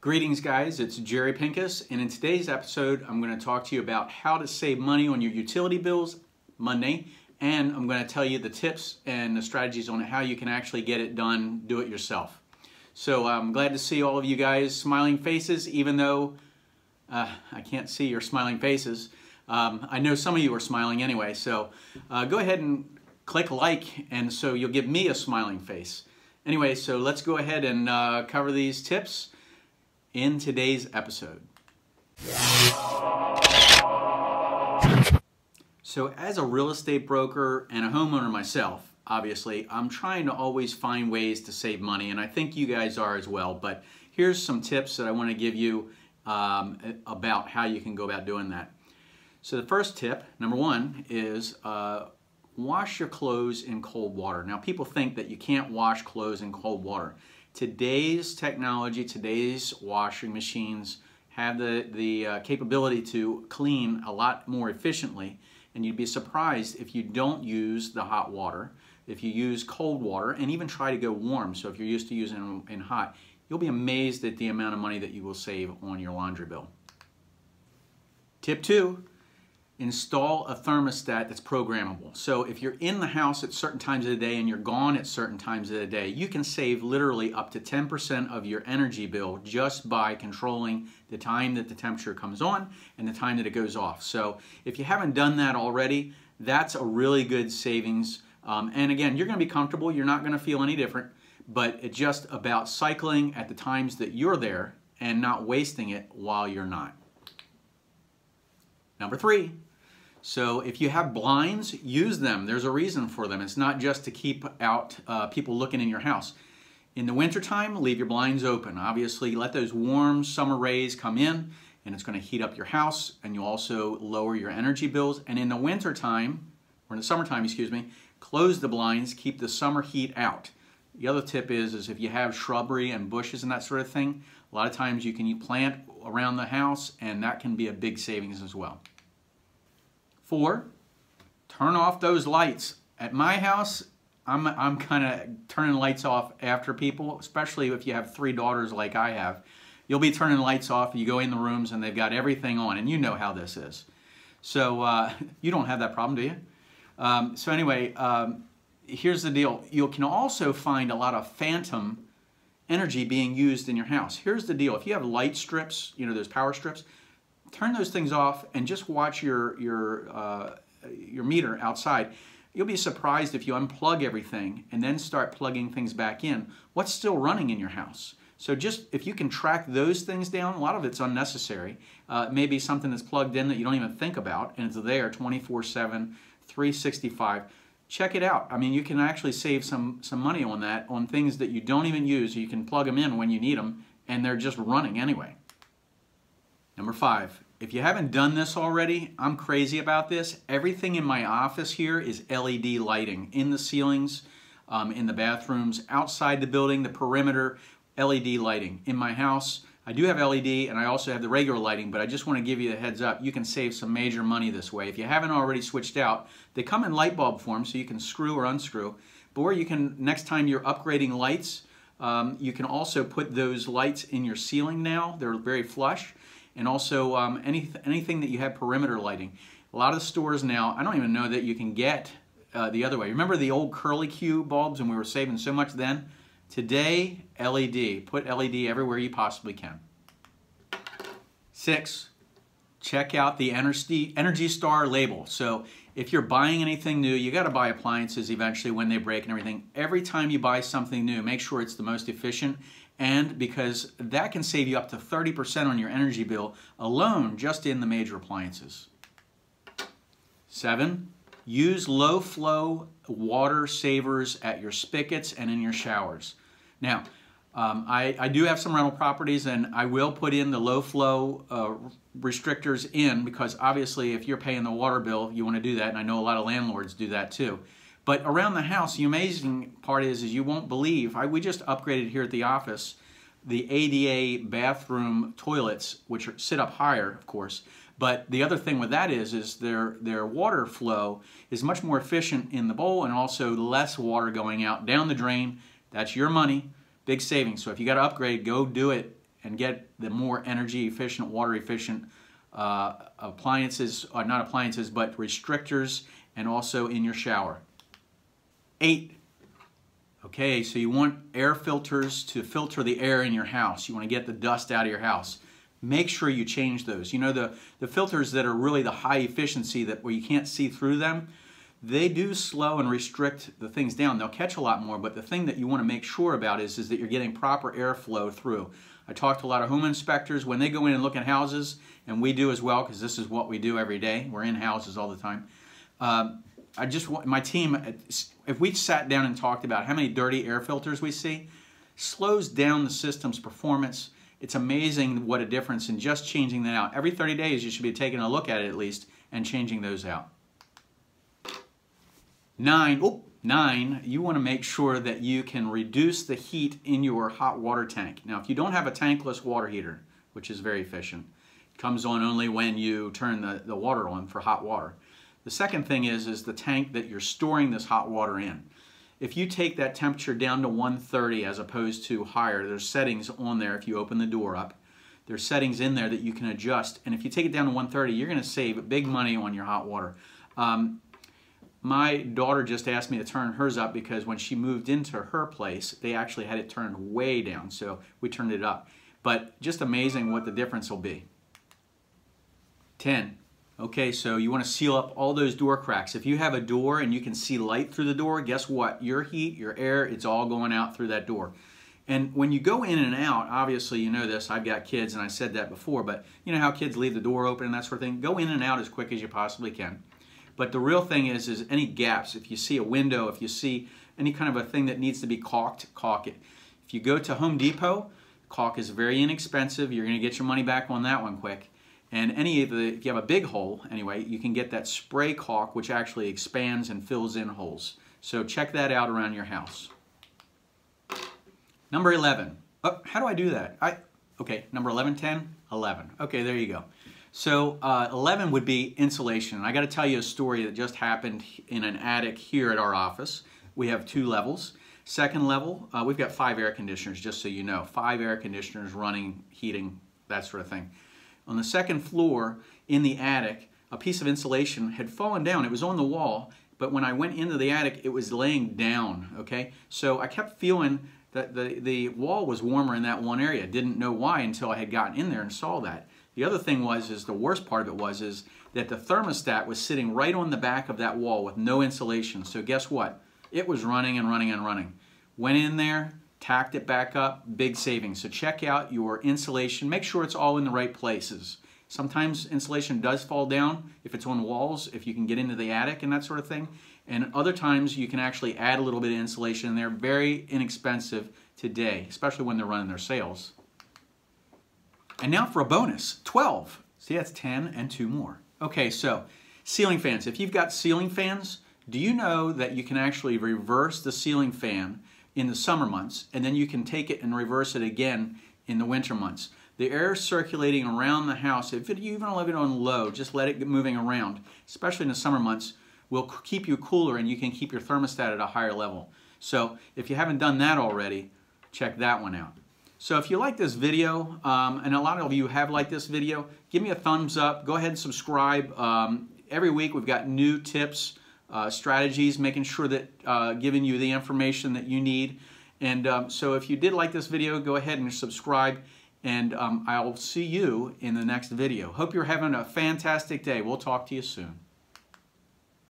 Greetings guys, it's Jerry Pincus, and in today's episode I'm going to talk to you about how to save money on your utility bills Monday, and I'm going to tell you the tips and the strategies on how you can actually get it done, do it yourself. So I'm glad to see all of you guys smiling faces, even though I can't see your smiling faces. I know some of you are smiling anyway, so go ahead and click like, and so you'll give me a smiling face. Anyway, so let's go ahead and cover these tips in today's episode. So as a real estate broker and a homeowner myself, obviously, I'm trying to always find ways to save money, and I think you guys are as well. But here's some tips that I want to give you about how you can go about doing that. So the first tip, number one, is wash your clothes in cold water. Now, people think that you can't wash clothes in cold water. Today's technology, today's washing machines have the capability to clean a lot more efficiently, and you'd be surprised if you don't use the hot water, if you use cold water, and even try to go warm. So if you're used to using it in hot, you'll be amazed at the amount of money that you will save on your laundry bill. Tip two, install a thermostat that's programmable. So if you're in the house at certain times of the day and you're gone at certain times of the day, you can save literally up to 10% of your energy bill just by controlling the time that the temperature comes on and the time that it goes off. So if you haven't done that already, that's a really good savings. And again, you're going to be comfortable. You're not going to feel any different, but it's just about cycling at the times that you're there and not wasting it while you're not. Number three. So if you have blinds, use them. There's a reason for them. It's not just to keep out people looking in your house. In the wintertime, leave your blinds open. Obviously, let those warm summer rays come in, and it's going to heat up your house, and you'll also lower your energy bills. And in the wintertime, or in the summertime, excuse me, close the blinds, keep the summer heat out. The other tip is if you have shrubbery and bushes and that sort of thing, a lot of times you can plant around the house, and that can be a big savings as well. 4, turn off those lights. At my house, I'm kind of turning lights off after people, especially if you have 3 daughters like I have. You'll be turning lights off, you go in the rooms and they've got everything on, and you know how this is. So you don't have that problem, do you? So anyway, here's the deal. You can also find a lot of phantom energy being used in your house. Here's the deal. If you have light strips, you know, those power strips, turn those things off and just watch your meter outside. You'll be surprised if you unplug everything and then start plugging things back in, what's still running in your house. So just if you can track those things down, a lot of it's unnecessary. Maybe something that's plugged in that you don't even think about, and it's there 24/7, 365. Check it out. I mean, you can actually save some money on that, on things that you don't even use. You can plug them in when you need them, and they're just running anyway. Number 5, if you haven't done this already, I'm crazy about this. Everything in my office here is LED lighting. In the ceilings, in the bathrooms, outside the building, the perimeter, LED lighting. In my house, I do have LED and I also have the regular lighting, but I just want to give you a heads up. You can save some major money this way. If you haven't already switched out, they come in light bulb form, so you can screw or unscrew. But where you can, next time you're upgrading lights, you can also put those lights in your ceiling now. They're very flush. And also anything that you have perimeter lighting. A lot of the stores now, I don't even know that you can get the other way. Remember the old curly Q bulbs and we were saving so much then? Today, LED. Put LED everywhere you possibly can. 6, check out the Energy Star label. So if you're buying anything new, you got to buy appliances eventually when they break and everything. Every time you buy something new, make sure it's the most efficient, and because that can save you up to 30% on your energy bill alone just in the major appliances. 7, use low flow water savers at your spigots and in your showers. Now, I do have some rental properties, and I will put in the low flow restrictors in, because obviously if you're paying the water bill, you want to do that, and I know a lot of landlords do that too. But around the house, the amazing part is you won't believe, we just upgraded here at the office the ADA bathroom toilets, which sit up higher, of course. But the other thing with that is their water flow is much more efficient in the bowl, and also less water going out down the drain. That's your money, big savings. So if you got to upgrade, go do it and get the more energy efficient, water efficient appliances, or not appliances, but restrictors, and also in your shower. 8. Okay, so you want air filters to filter the air in your house. You want to get the dust out of your house. Make sure you change those. You know, the filters that are really the high efficiency, that where you can't see through them, they do slow and restrict the things down. They'll catch a lot more, but the thing that you want to make sure about is that you're getting proper airflow through. I talk to a lot of home inspectors when they go in and look at houses, and we do as well, because this is what we do every day. We're in houses all the time. I just want my team, if we sat down and talked about how many dirty air filters we see, slows down the system's performance. It's amazing what a difference in just changing that out. Every 30 days you should be taking a look at it at least and changing those out. 9, you want to make sure that you can reduce the heat in your hot water tank. Now, if you don't have a tankless water heater, which is very efficient, it comes on only when you turn the water on for hot water. The second thing is the tank that you're storing this hot water in. If you take that temperature down to 130 as opposed to higher, there's settings on there if you open the door up. There's settings in there that you can adjust, and if you take it down to 130, you're going to save big money on your hot water. My daughter just asked me to turn hers up because when she moved into her place, they actually had it turned way down, so we turned it up. But just amazing what the difference will be. 10. Okay, so you want to seal up all those door cracks. If you have a door and you can see light through the door, guess what? Your heat, your air, it's all going out through that door. And when you go in and out, obviously you know this, I've got kids and I said that before, but you know how kids leave the door open and that sort of thing? Go in and out as quick as you possibly can. But the real thing is any gaps. If you see a window, if you see any kind of a thing that needs to be caulked, caulk it. If you go to Home Depot, caulk is very inexpensive. You're going to get your money back on that one quick. And if you have a big hole, anyway, you can get that spray caulk, which actually expands and fills in holes. So check that out around your house. Number 11. Oh, how do I do that? Okay, number 11, 10, 11. Okay, there you go. So 11 would be insulation. And I got to tell you a story that just happened in an attic here at our office. We have 2 levels. Second level, we've got 5 air conditioners, just so you know. 5 air conditioners running, heating, that sort of thing. On the second floor in the attic, a piece of insulation had fallen down. It was on the wall, but when I went into the attic, it was laying down, okay? So I kept feeling that the wall was warmer in that one area. Didn't know why until I had gotten in there and saw that. The other thing is the worst part of it was that the thermostat was sitting right on the back of that wall with no insulation. So guess what? It was running and running and running. Went in there, tacked it back up, big savings. So check out your insulation. Make sure it's all in the right places. Sometimes insulation does fall down if it's on walls, if you can get into the attic and that sort of thing. And other times you can actually add a little bit of insulation in there. Very inexpensive today, especially when they're running their sales. And now for a bonus, 12. See, that's 10 and 2 more. Okay, so ceiling fans. If you've got ceiling fans, do you know that you can actually reverse the ceiling fan in the summer months, and then you can take it and reverse it again in the winter months? The air circulating around the house, if you even leave it on low, just let it get moving around, especially in the summer months, will keep you cooler and you can keep your thermostat at a higher level. So if you haven't done that already, check that one out. So if you like this video, and a lot of you have liked this video, give me a thumbs up. Go ahead and subscribe. Every week we've got new tips, strategies, making sure that giving you the information that you need. And so if you did like this video, go ahead and subscribe. And I'll see you in the next video. Hope you're having a fantastic day. We'll talk to you soon.